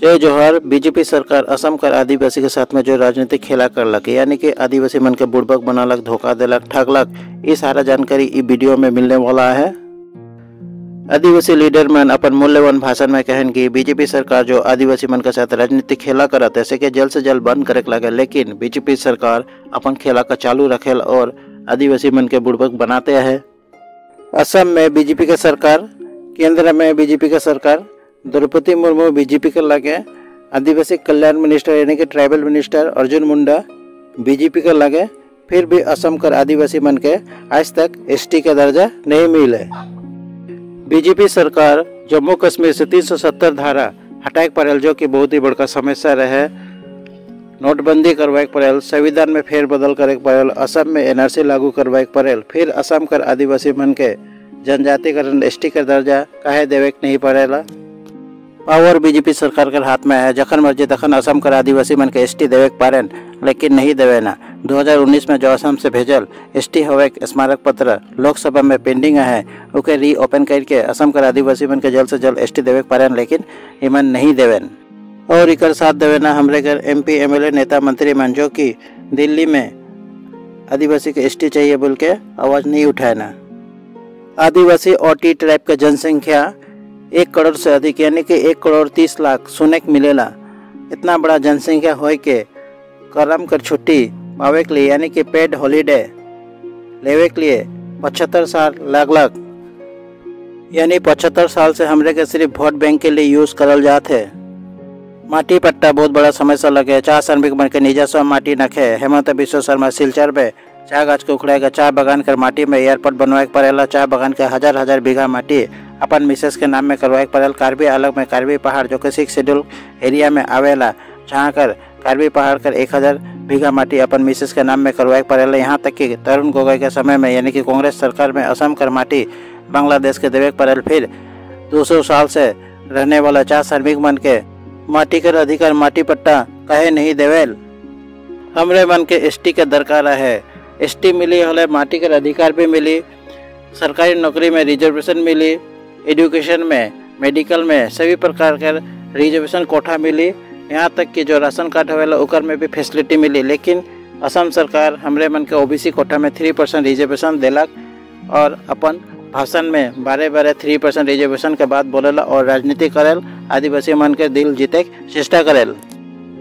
जय जोहार। बीजेपी सरकार असम कर आदिवासी के साथ में जो राजनीतिक खेला करलक, यानी कि आदिवासी मन के बुड़बक बनालक, धोखा देलक, ठगलक, ये सारा जानकारी इस वीडियो में मिलने वाला है। आदिवासी लीडर मन अपन मूल्यवान भाषण में कहन कि बीजेपी सरकार जो आदिवासी मन के साथ राजनीतिक खेला करत है, के जल्द से जल्द बंद करे लगे। लेकिन बीजेपी सरकार अपन खेला का चालू रखेल और आदिवासी मन के बुड़बक बनाते हैं। असम में बीजेपी का सरकार, केंद्र में बीजेपी का सरकार, द्रौपदी मुर्मू बीजेपी के लगे, आदिवासी कल्याण मिनिस्टर यानी कि tribal minister Arjun Munda BJP के लगे, फिर भी असम कर आदिवासी मन के आज तक एसटी का दर्जा नहीं मिले। बीजेपी सरकार जम्मू कश्मीर से 370 धारा हटाए पड़ेल, जो कि बहुत ही बड़का समस्या रहे। नोटबंदी करवाए पड़ेल, संविधान में फेरबदल करे पड़ेल, असम में एनआरसी लागू करवाए पड़ेल, फिर असम कर आदिवासी मन के जनजातिकरण एसटी का दर्जा काहे देवे नहीं पड़ेला। पावर बीजेपी सरकार के हाथ में है, जखन मर्जी तखन असम कर आदिवासी मन के एसटी देवे पारेन, लेकिन नहीं देवे ना। 2019 में जो असम से भेजल एसटी हवे स्मारक पत्र लोकसभा में पेंडिंग है, उके रीओपन करके असम कर आदिवासी मन के जल्द से जल्द एसटी देवे पारेन, लेकिन इमन नहीं देवेन। और इकर साथ देवे ना हमरे घर MP MLA नेता मंत्री मन, जो कि दिल्ली में आदिवासी के एसटी चाहिए बोल के आवाज नहीं उठाए ना। आदिवासी और टी ट्राइब का जनसंख्या 1 करोड़ से अधिक, यानी कि 1 करोड़ 30 लाख सुने के मिलेला। इतना बड़ा जनसंख्या हो के करम कर छुट्टी पावे के लिए, यानी कि पेड हॉलीडे लेवे के लिए 75 साल लग, यानी 75 साल से हमरे के सिर्फ वोट बैंक के लिए यूज करल जाते है। माटी पट्टा बहुत बड़ा समस्या लगे, चाह श्रमिक मन के निजस्व माटी नखे। हेमंत बिश्व शर्मा सिलचर पे चाय गाछ के उखड़ेगा, चाय बगान कर माटी में एयरपोर्ट बनवाए पड़ेला। चाय बगान के हजार बीघा माटी अपन मिसेस के नाम में करवाए पड़ेल। कार्बी अलग में कार्बी पहाड़, जो कि 6 शेड्यूल एरिया में आवेला, जहाँ कर कार्बी पहाड़ कर 1000 बीघा माटी अपन मिसेस के नाम में करवाए पड़ेला। यहाँ तक कि तरुण गोगोई के समय में, यानी कि कांग्रेस सरकार में, असम कर माटी बांग्लादेश के देवे पड़ेल। फिर 200 साल से रहने वाला चाह श्रमिक मन के माटी कर अधिकार, माटी पट्टा कहे नहीं देवेल। हमरे मन के एसटी के दरकार है, एसटी मिली हले माटी कर अधिकार भी मिली, सरकारी नौकरी में रिजर्वेशन मिली, एजुकेशन में, मेडिकल में सभी प्रकार का रिजर्वेशन कोठा मिली। यहाँ तक कि जो राशन कार्ड होवेला उकर में भी फैसिलिटी मिली। लेकिन असम सरकार हमरे मन के ओबीसी कोठा में 3% रिजर्वेशन देलक और अपन भाषण में बारे 3% रिजर्वेशन के बाद बोलेला और राजनीति करेल, आदिवासी मन के दिल जीते चेष्टा करेल।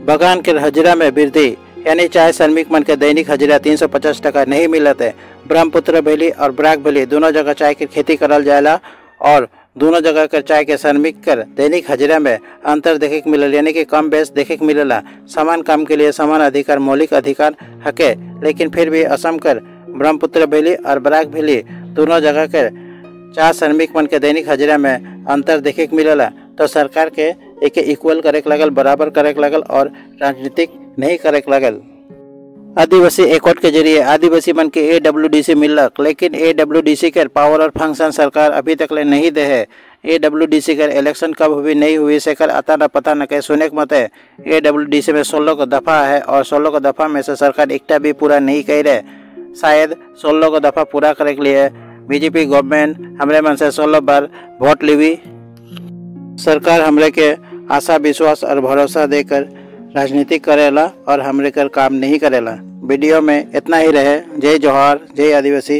बगान के हजरा में वृद्धि, यानी चाय श्रमिक मन के दैनिक हजरा 350 टका नहीं मिलते। ब्रह्मपुत्र वैली और बराक वैली दोनों जगह चाय की खेती करल जाएला और दोनों जगह कर चाय के श्रमिक कर दैनिक हजरा में अंतर देखे के मिलल, यानी कि कम बेस देखे के मिलेला। समान काम के लिए समान अधिकार मौलिक अधिकार हके, लेकिन फिर भी असम कर ब्रह्मपुत्र वैली और बराक वैली दोनों जगह कर चाय श्रमिक मन के दैनिक हजरा में अंतर देखे के मिलेला। तो सरकार के एक इक्वल करे लगल, बराबर करे लगल और राजनीतिक नहीं करे लगल। आदिवासी एकॉर्ड के जरिए आदिवासी मन के AWDC मिलक, लेकिन AWDC के पावर और फंक्शन सरकार अभी तक ले नहीं दे है। AWDC के इलेक्शन कब हुई नहीं हुई से कर आता न पता न कहे। सुने के मत है AWDC में 16 का दफा है और 16 का दफा में से सरकार एकटा भी पूरा नहीं कर रहे। शायद 16 का दफा पूरा करे के लिए बीजेपी गवर्नमेंट हमरे मन से 16 बार वोट लीवी। सरकार हमरे के आशा विश्वास और भरोसा देकर राजनीति करेला और हमरे कर काम नहीं करेला। वीडियो में इतना ही रहे। जय जोहार, जय आदिवासी।